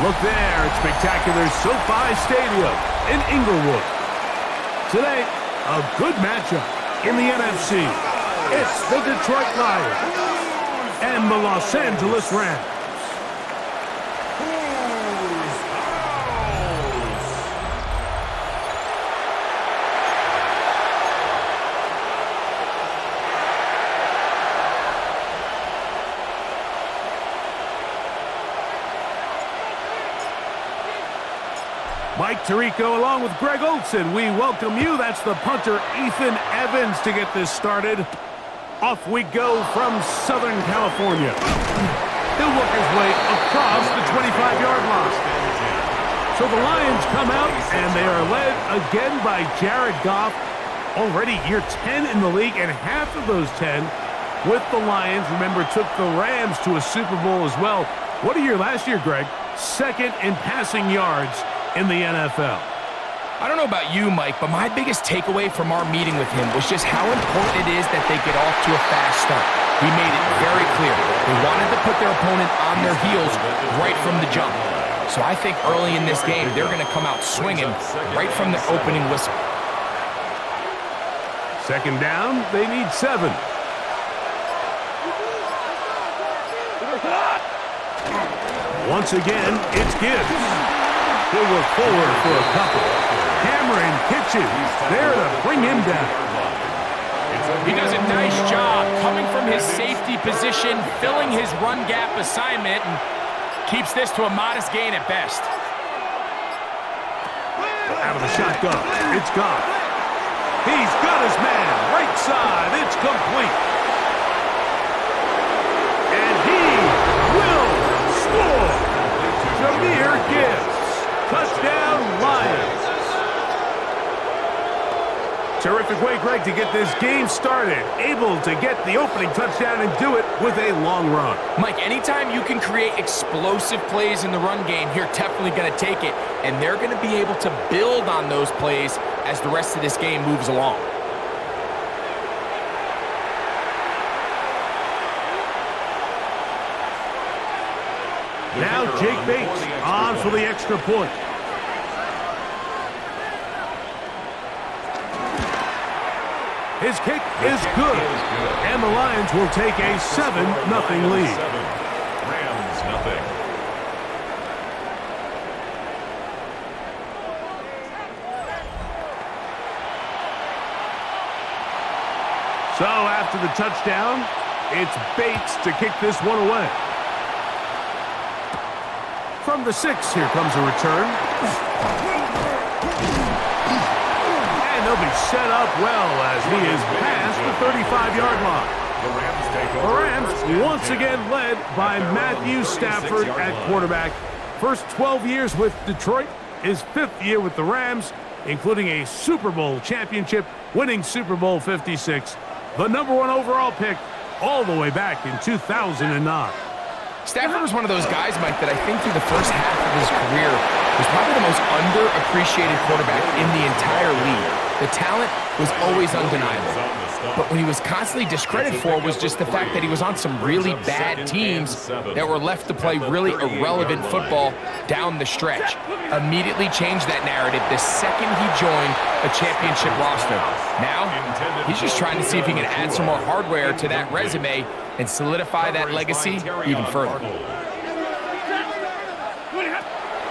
Look there at spectacular SoFi Stadium in Inglewood. Today, a good matchup in the NFC. It's the Detroit Lions and the Los Angeles Rams. Mike Tirico along with Greg Olson. We welcome you. That's the punter, Ethan Evans, to get this started. Off we go from Southern California. He'll work his way across the 25-yard line. So the Lions come out, and they are led again by Jared Goff. Already year 10 in the league, and half of those 10 with the Lions. Remember, took the Rams to a Super Bowl as well. What a year last year, Greg. Second in passing yards in the NFL. I don't know about you, Mike, but my biggest takeaway from our meeting with him was just how important it is that they get off to a fast start. He made it very clear. They wanted to put their opponent on their heels right from the jump. So I think early in this game, they're going to come out swinging right from the opening whistle. Second down, they need 7. Once again, it's Gibbs. He'll work forward for a couple. Hammering pitches there to bring him down. He does a nice job coming from his safety position, filling his run gap assignment, and keeps this to a modest gain at best. Out of the shotgun, it's Goff. He's got his man, right side, it's complete. And he will score. Jahmyr Gibbs. Touchdown, Lions. Terrific way, Greg, to get this game started. Able to get the opening touchdown and do it with a long run. Mike, anytime you can create explosive plays in the run game, you're definitely going to take it. And they're going to be able to build on those plays as the rest of this game moves along. Now Jake Bates on for the extra point. His kick is good, and the Lions will take a 7-0 lead. Rams nothing. So after the touchdown, it's Bates to kick this one away. From the 6, here comes a return. And they'll be set up well as he is past the 35-yard line. The Rams once again led by Matthew Stafford at quarterback. First 12 years with Detroit, his 5th year with the Rams, including a Super Bowl championship, winning Super Bowl 56. The #1 overall pick all the way back in 2009. Stafford was one of those guys, Mike, that I think through the first half of his career was probably the most underappreciated quarterback in the entire league. The talent was always undeniable. But what he was constantly discredited for was just the fact that he was on some really bad teams that were left to play really irrelevant football down the stretch. Immediately changed that narrative the second he joined a championship roster. Now, he's just trying to see if he can add some more hardware to that resume and solidify that legacy even further.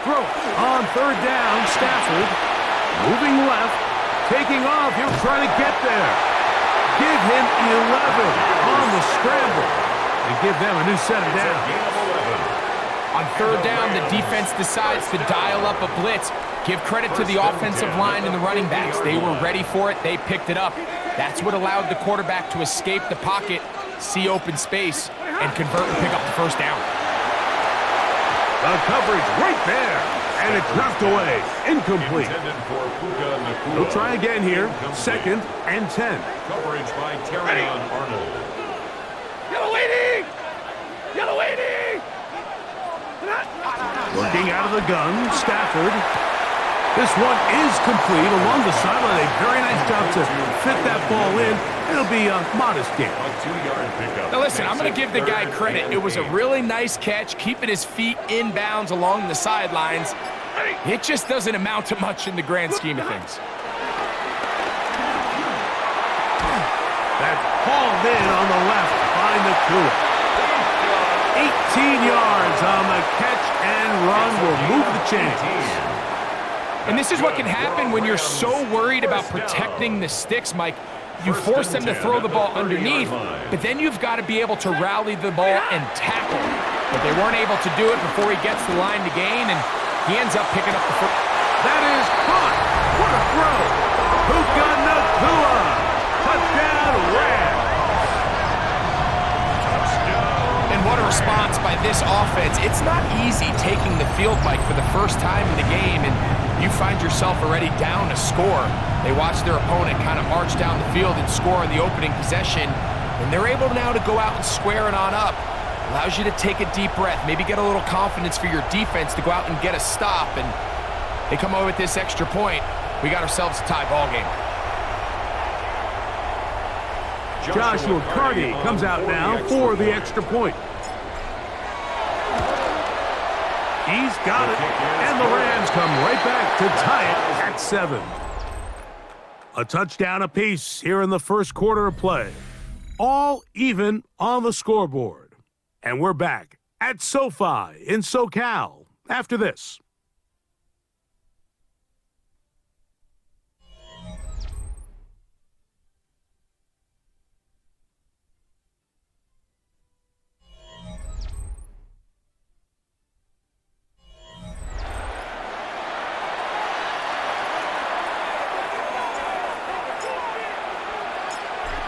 Throw on 3rd down, Stafford moving left, taking off, he'll try to get there. Give him 11 on the scramble and give them a new set of downs. On 3rd down, the defense decides to dial up a blitz. Give credit to the offensive line and the running backs. They were ready for it. They picked it up. That's what allowed the quarterback to escape the pocket, see open space, and convert and pick up the 1st down. The coverage right there, and it's knocked away. Incomplete. He'll try again here. 2nd and 10. Coverage by Terrion Arnold. Yellow waiting! Yellow waiting! Working out of the gun, Stafford. This one is complete along the sideline. A very nice job to fit that ball in It'll be a modest gain. A 2-yard pickup. Now listen, I'm going to give the guy credit. It was a really nice catch, keeping his feet inbounds along the sidelines. It just doesn't amount to much in the grand scheme of things. That's hauled in on the left by Nakua. 18 yards on the catch and run will move the chains. And this is what can happen when you're so worried about protecting the sticks, Mike. You force them to throw the ball underneath, but then you've got to be able to rally the ball and tackle. But they weren't able to do it before he gets the line to gain, and he ends up picking up the foot. That is caught. What a throw. Puka Nakua. Touchdown, Rams. And what a response by this offense. It's not easy taking the field, Mike, for the first time in the game, and you find yourself already down a score. They watch their opponent kind of march down the field and score in the opening possession, and they're able now to go out and square it on up. Allows you to take a deep breath, maybe get a little confidence for your defense to go out and get a stop, and they come away with this extra point. We got ourselves a tie ball game. Joshua Carty comes out now for the extra point. He's got it, and the Rams come right back to tie it at 7. A touchdown apiece here in the first quarter of play. All even on the scoreboard. And we're back at SoFi in SoCal after this.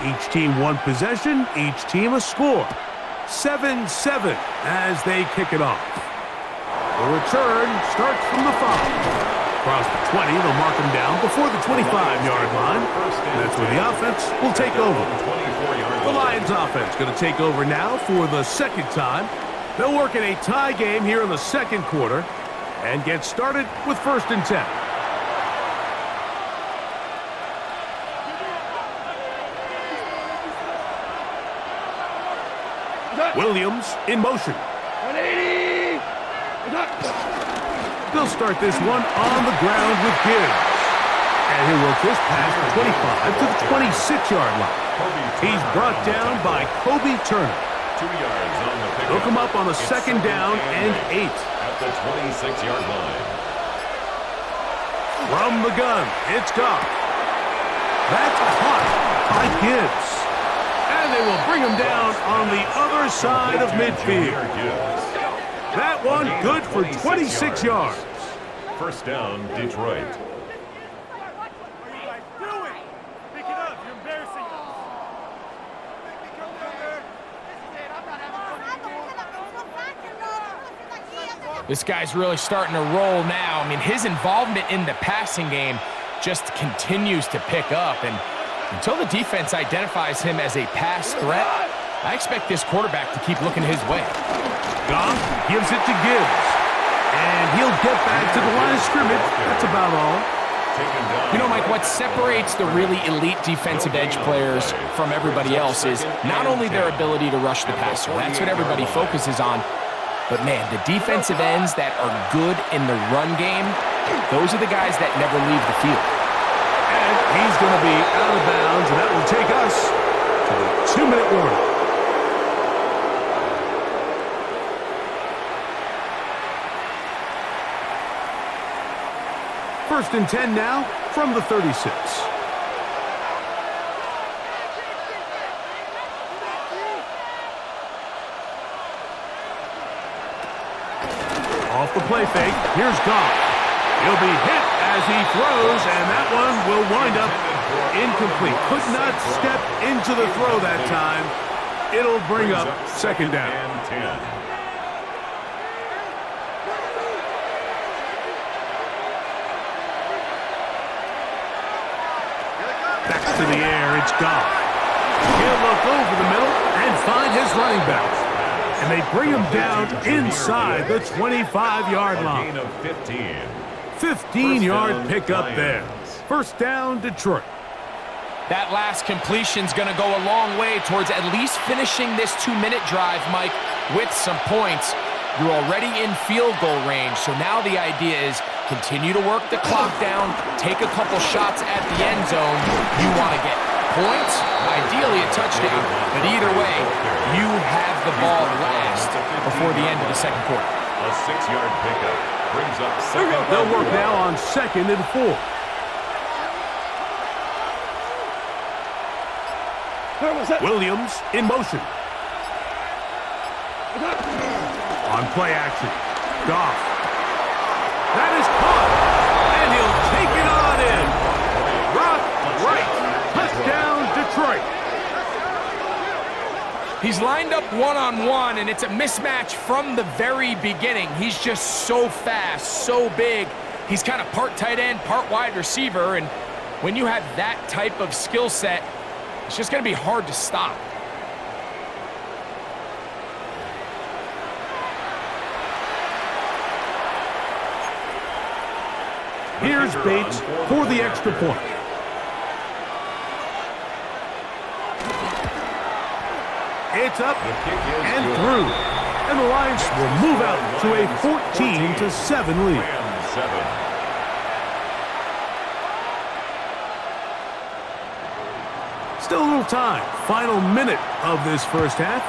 Each team one possession, each team a score. 7-7 as they kick it off. The return starts from the 5. Across the 20, they'll mark them down before the 25-yard line. That's where the offense will take over. The Lions offense going to take over now for the second time. They'll work in a tie game here in the second quarter and get started with 1st and 10. Williams in motion. 180. They'll start this one on the ground with Gibbs. And he'll work this past the 25 to the 26-yard line. He's brought down by Kobe Turner. 2 yards on the pickup. They'll come up on a 2nd down and 8. At the 26-yard line. From the gun, it's Goff. That's caught by Gibbs. And they will bring him down on the other side of midfield. That one good for 26 yards. 1st down, Detroit. This guy's really starting to roll now. I mean, his involvement in the passing game just continues to pick up, and until the defense identifies him as a pass threat, I expect this quarterback to keep looking his way. Goff gives it to Gibbs, and he'll get back to the line of scrimmage. That's about all. You know, Mike, what separates the really elite defensive edge players from everybody else is not only their ability to rush the passer. That's what everybody focuses on. But, man, the defensive ends that are good in the run game, those are the guys that never leave the field. And he's going to be out of bounds, and that will take us to the 2-minute warning. First and 10 now from the 36. Off the play fake, here's Goff. He'll be hit as he throws, and that one will wind up incomplete. Could not step into the throw that time. It'll bring up 2nd down. Back to the air, it's Goff. He'll look over the middle and find his running back. And they bring him down inside the 25-yard line. 15-yard pickup there. 1st down, Detroit. That last completion's going to go a long way towards at least finishing this 2-minute drive, Mike, with some points. You're already in field goal range, so now the idea is continue to work the clock down, take a couple shots at the end zone. You want to get points, ideally a touchdown, but either way, you have the ball last before the end of the second quarter. A 6-yard pickup brings up second. They'll work now on 2nd and 4. Williams in motion. On play action. Goff. That is caught. And he'll take it on in. Rock right. Touchdown, Detroit. He's lined up one-on-one, and it's a mismatch from the very beginning. He's just so fast, so big. He's kind of part tight end, part wide receiver, and when you have that type of skill set, it's just going to be hard to stop. Here's Bates for the extra point. It's up and through. And the Lions will move out to a 14-7 lead. Still a little time. Final minute of this first half.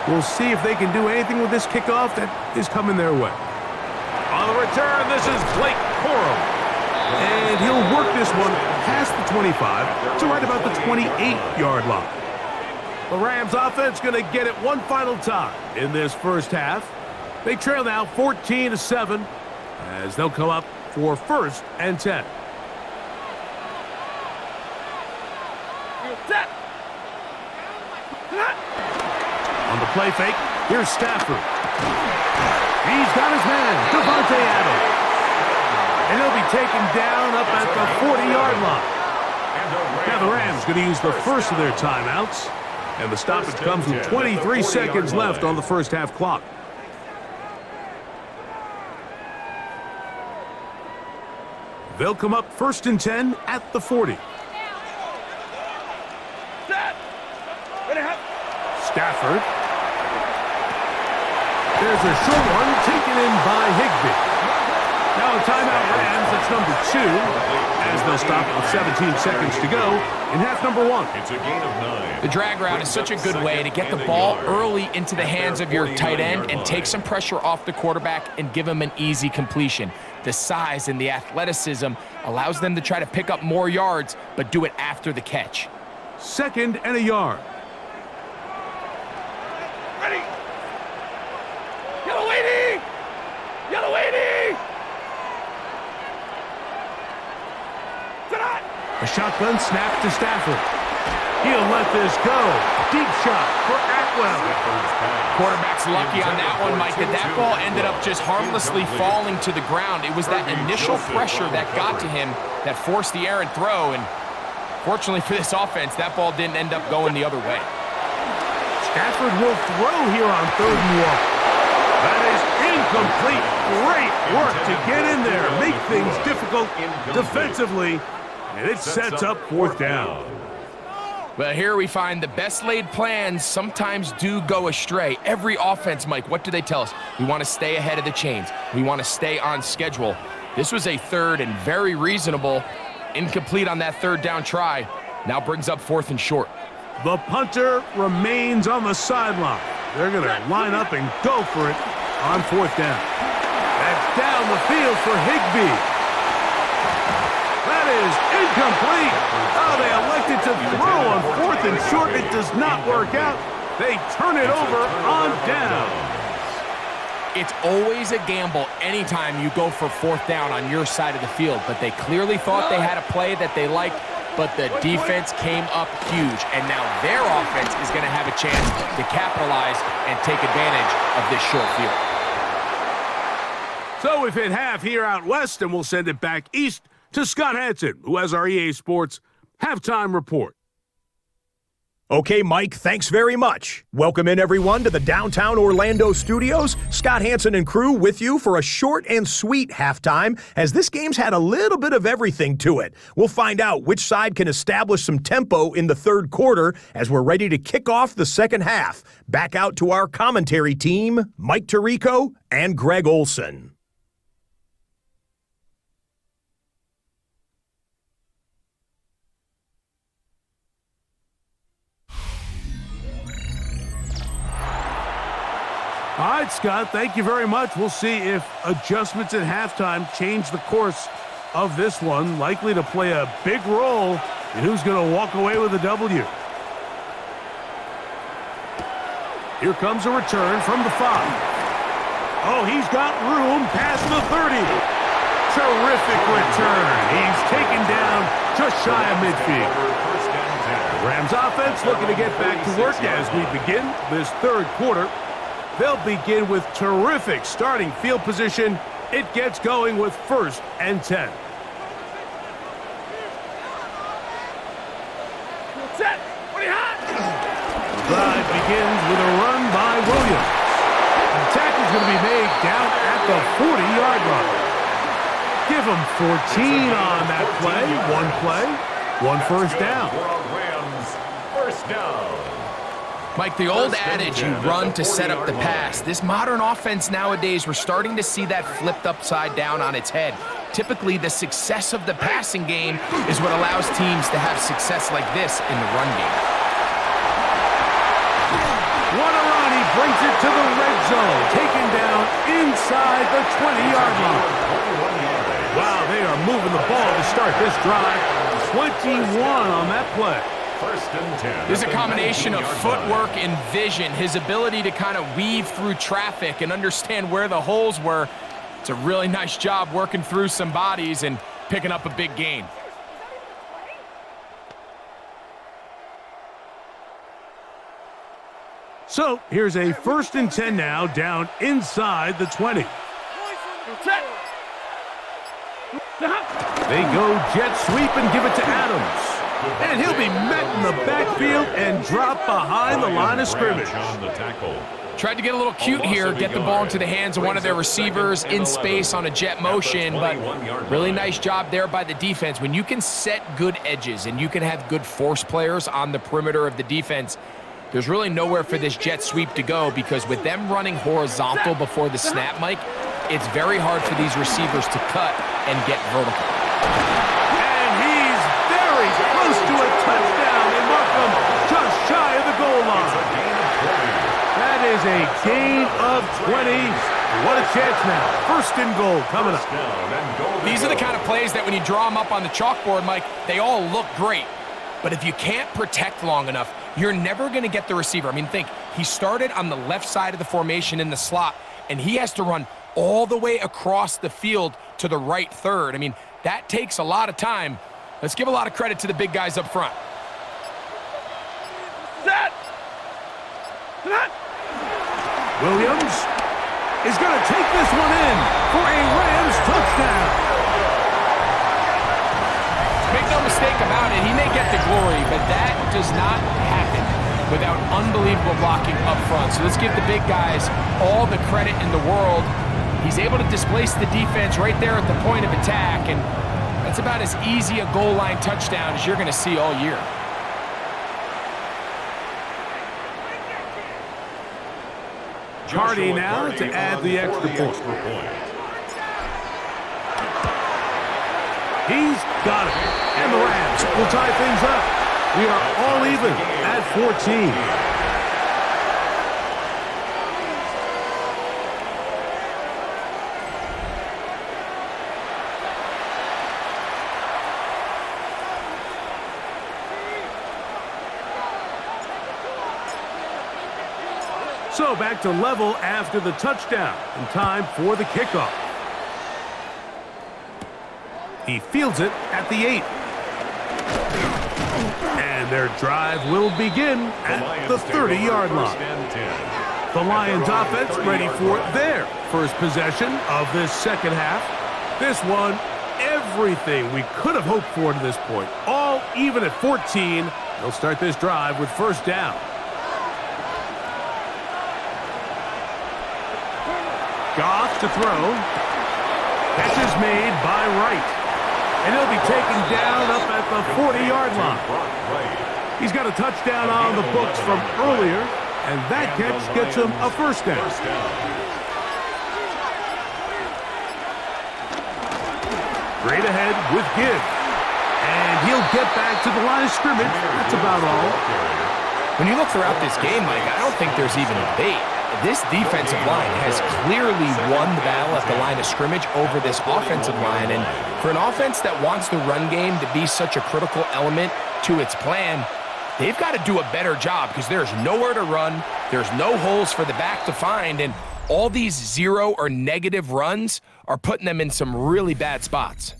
We'll see if they can do anything with this kickoff that is coming their way. On the return, this is Blake Corum. And he'll work this one past the 25 to right about the 28-yard line. The Rams offense going to get it one final time in this first half. They trail now 14-7 as they'll come up for 1st and 10. On the play fake, here's Stafford. He's got his man, Devontae Adams. And he'll be taken down up at the 40-yard line. Now the Rams going to use the first of their timeouts. And the stoppage comes with 23 seconds left on the first half clock. They'll come up 1st and 10 at the 40. Stafford. There's a short one taken in by Higbee. Now a timeout Rams, that's number 2, as they'll stop with 17 seconds to go in half number 1. It's a gain of 9. The drag route is such a good way to get the ball early into the hands of your tight end and take some pressure off the quarterback and give him an easy completion. The size and the athleticism allows them to try to pick up more yards, but do it after the catch. 2nd and a yard. Ready. Yellow 80. Yellow 80. A shotgun snap to Stafford. He'll let this go. Deep shot for Atwell. Quarterback's lucky on that one, Mike, that ball ended up just harmlessly falling to the ground. It was that initial pressure that got to him that forced the errant throw, and fortunately for this offense, that ball didn't end up going the other way. Stafford will throw here on 3rd and 1. That is incomplete. Great work to get in there, make things difficult defensively, and it sets up 4th down. Well, here we find the best laid plans sometimes do go astray. Every offense, Mike, what do they tell us? We want to stay ahead of the chains. We want to stay on schedule. This was a 3rd and very reasonable. Incomplete on that 3rd down try. Now brings up 4th and short. The punter remains on the sideline. They're going to line up and go for it on 4th down. That's down the field for Higbee. That is incomplete. Oh, they elected to throw on 4th and short. It does not work out. They turn it over on down. It's always a gamble anytime you go for 4th down on your side of the field, but they clearly thought they had a play that they liked, but the defense came up huge, and now their offense is going to have a chance to capitalize and take advantage of this short field. So we've hit half here out west, and we'll send it back east to Scott Hanson, who has our EA Sports halftime report. Okay, Mike, thanks very much. Welcome in, everyone, to the downtown Orlando studios. Scott Hanson and crew with you for a short and sweet halftime, as this game's had a little bit of everything to it. We'll find out which side can establish some tempo in the third quarter as we're ready to kick off the second half. Back out to our commentary team, Mike Tirico and Greg Olson. All right, Scott, thank you very much. We'll see if adjustments at halftime change the course of this one, likely to play a big role in who's going to walk away with a W. Here comes a return from the 5. Oh, he's got room past the 30. Terrific return. He's taken down just shy of midfield. The Rams offense looking to get back to work as we begin this third quarter. They'll begin with terrific starting field position. It gets going with 1st and 10. Set. What do you hot? The drive begins with a run by Williams. The attack is going to be made down at the 40-yard line. Give him 14 on that play. One first down. Rams, first down. Mike, the old adage, you run to set up the pass. This modern offense nowadays, we're starting to see that flipped upside down on its head. Typically, the success of the passing game is what allows teams to have success like this in the run game. What a run. He brings it to the red zone. Taken down inside the 20-yard line. Wow, they are moving the ball to start this drive. 21 on that play. First and 10. There's a combination of footwork and vision, his ability to kind of weave through traffic and understand where the holes were. It's a really nice job working through some bodies and picking up a big gain. So here's a 1st and 10 now, down inside the 20. They go jet sweep and give it to Adams. And he'll be met in the backfield and drop behind the line of scrimmage. Tried to get a little cute here, get the ball into the hands of one of their receivers in space on a jet motion, but really nice job there by the defense. When you can set good edges and you can have good force players on the perimeter of the defense, there's really nowhere for this jet sweep to go, because with them running horizontal before the snap, Mike, it's very hard for these receivers to cut and get vertical. Close to a touchdown. They mark him just shy of the goal line. That is a gain of 20. What a chance now. 1st and goal coming up. These are the kind of plays that when you draw them up on the chalkboard, Mike, they all look great. But if you can't protect long enough, you're never going to get the receiver. I mean, think, he started on the left side of the formation in the slot, and he has to run all the way across the field to the right third. I mean, that takes a lot of time. Let's give a lot of credit to the big guys up front. Set. Williams is going to take this one in for a Rams touchdown. Make no mistake about it, he may get the glory, but that does not happen without unbelievable blocking up front. So let's give the big guys all the credit in the world. He's able to displace the defense right there at the point of attack, and that's about as easy a goal line touchdown as you're going to see all year. Hardy now to add the extra point. He's got it. And the Rams will tie things up. We are all even at 14. So back to level after the touchdown, and time for the kickoff. He fields it at the 8. And their drive will begin at the 30-yard line. The Lions offense ready for their first possession of this second half. This one, everything we could have hoped for to this point. All even at 14. They'll start this drive with first down. Goff to throw. Catch is made by Wright. And he'll be taken down up at the 40-yard line. He's got a touchdown on the books from earlier, and that catch gets him a first down. Straight ahead with Gibbs. And he'll get back to the line of scrimmage. That's about all. When you look throughout this game, Mike, I don't think there's even a debate. This defensive line has clearly won the battle at the line of scrimmage over this offensive line. And for an offense that wants the run game to be such a critical element to its plan, they've got to do a better job because there's nowhere to run. There's no holes for the back to find. And all these zero or negative runs are putting them in some really bad spots.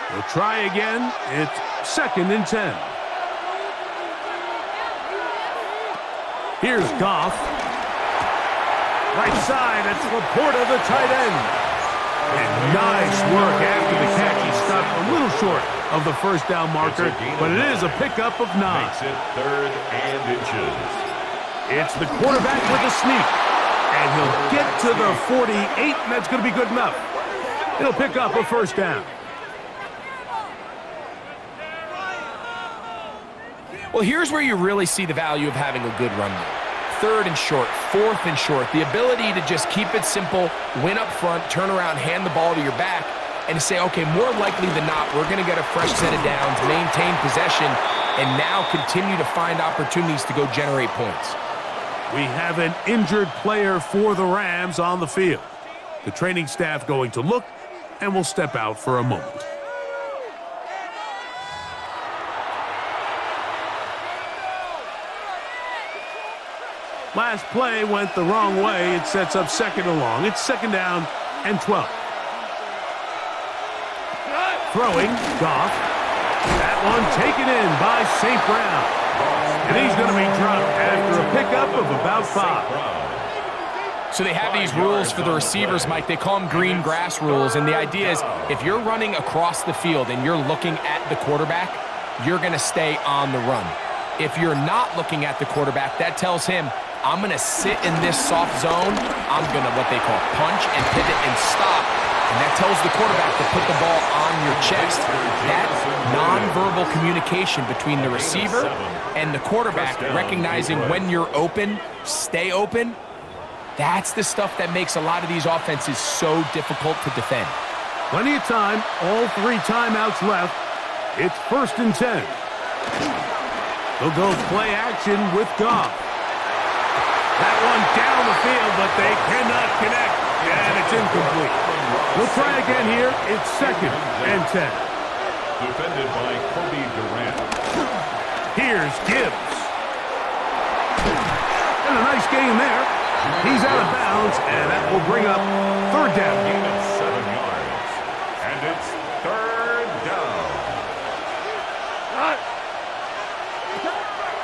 They'll try again. It's 2nd and 10. Here's Goff. Right side, it's Laporta, the tight end. And nice work after the catch. He stopped a little short of the first down marker, but it is a pickup of 9. Makes it 3rd and inches. It's the quarterback with a sneak. And he'll get to the 48, and that's going to be good enough. He'll pick up a first down. Well, here's where you really see the value of having a good run game. 3rd and short, 4th and short. The ability to just keep it simple, win up front, turn around, hand the ball to your back, and to say, okay, more likely than not, we're going to get a fresh set of downs, maintain possession, and now continue to find opportunities to go generate points. We have an injured player for the Rams on the field. The training staff going to look, and will step out for a moment. Last play went the wrong way. It sets up 2nd and long. It's 2nd down and 12. Throwing, Goff. That one taken in by St. Brown. And he's going to be dropped after a pickup of about 5. So they have these rules for the receivers, Mike. They call them green grass rules. And the idea is if you're running across the field and you're looking at the quarterback, you're going to stay on the run. If you're not looking at the quarterback, that tells him, I'm going to sit in this soft zone. I'm going to what they call punch and pivot and stop. And that tells the quarterback to put the ball on your chest. That nonverbal communication between the receiver and the quarterback, recognizing when you're open, stay open, that's the stuff that makes a lot of these offenses so difficult to defend. Plenty of time, all 3 timeouts left. It's 1st and 10. They'll go play action with Goff. That one down the field, but they cannot connect. And it's incomplete. We'll try again here. It's 2nd and 10. Defended by Kobe Durant. Here's Gibbs. And a nice game there. He's out of bounds, and that will bring up 3rd down. Gain of 7 yards. And it's 3rd down.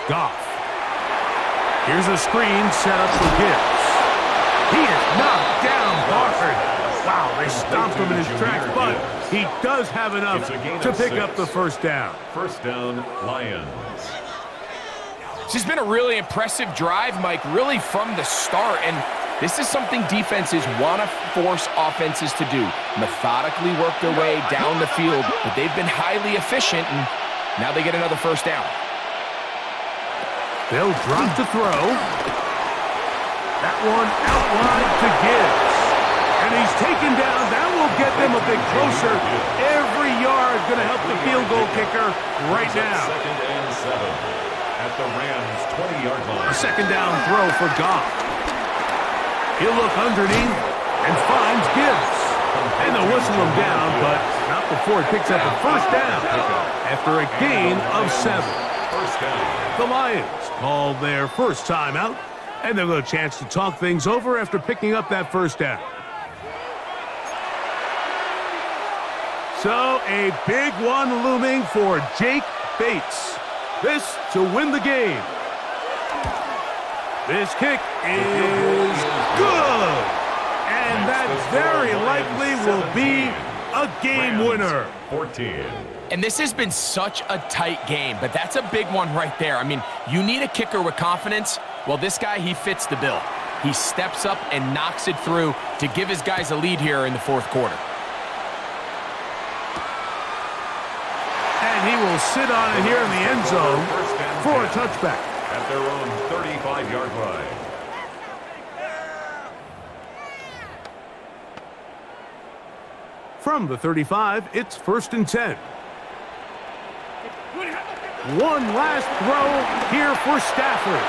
Goff. Here's a screen set up for Gibbs. He is knocked down hard. Wow, they stomped him in his tracks, but he does have enough to pick up the first down. First down, Lions. This has been a really impressive drive, Mike, really from the start. And this is something defenses want to force offenses to do. Methodically work their way down the field, but they've been highly efficient, and now they get another first down. They'll drop to throw. That one out wide to Gibbs. And he's taken down. That will get them a bit closer. Every yard going to help the field goal kicker right now. 2nd and 7 at the Rams' 20-yard line. A 2nd down throw for Goff. He'll look underneath and finds Gibbs. And they'll whistle him down, but not before it picks up a first down after a gain of 7. First down. The Lions called their first timeout And they'll get a chance to talk things over after picking up that first down. So a big one looming for Jake Bates. This to win the game. This kick is good. And that very likely will be a game winner. 14. And this has been such a tight game, but that's a big one right there. I mean, you need a kicker with confidence. Well, this guy, he fits the bill. He steps up and knocks it through to give his guys a lead here in the fourth quarter. And he will sit on it here in the end zone for a touchback. At their own 35-yard line. From the 35, it's 1st and 10. One last throw here for Stafford.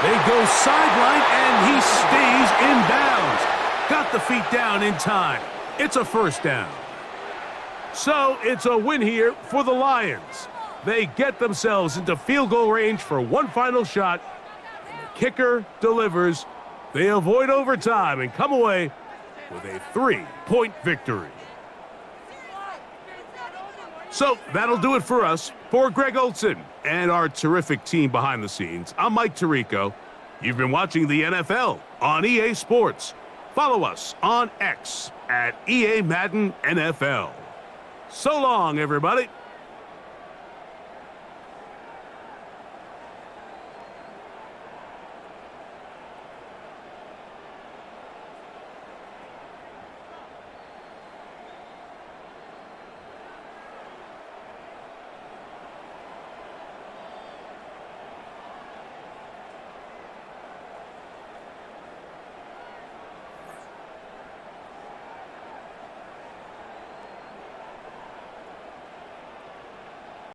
They go sideline, and he stays in bounds. Got the feet down in time. It's a first down. So it's a win here for the Lions. They get themselves into field goal range for one final shot. And the kicker delivers. They avoid overtime and come away with a 3-point victory. So that'll do it for us. For Greg Olson and our terrific team behind the scenes, I'm Mike Tirico. You've been watching the NFL on EA Sports. Follow us on X at EA Madden NFL. So long, everybody.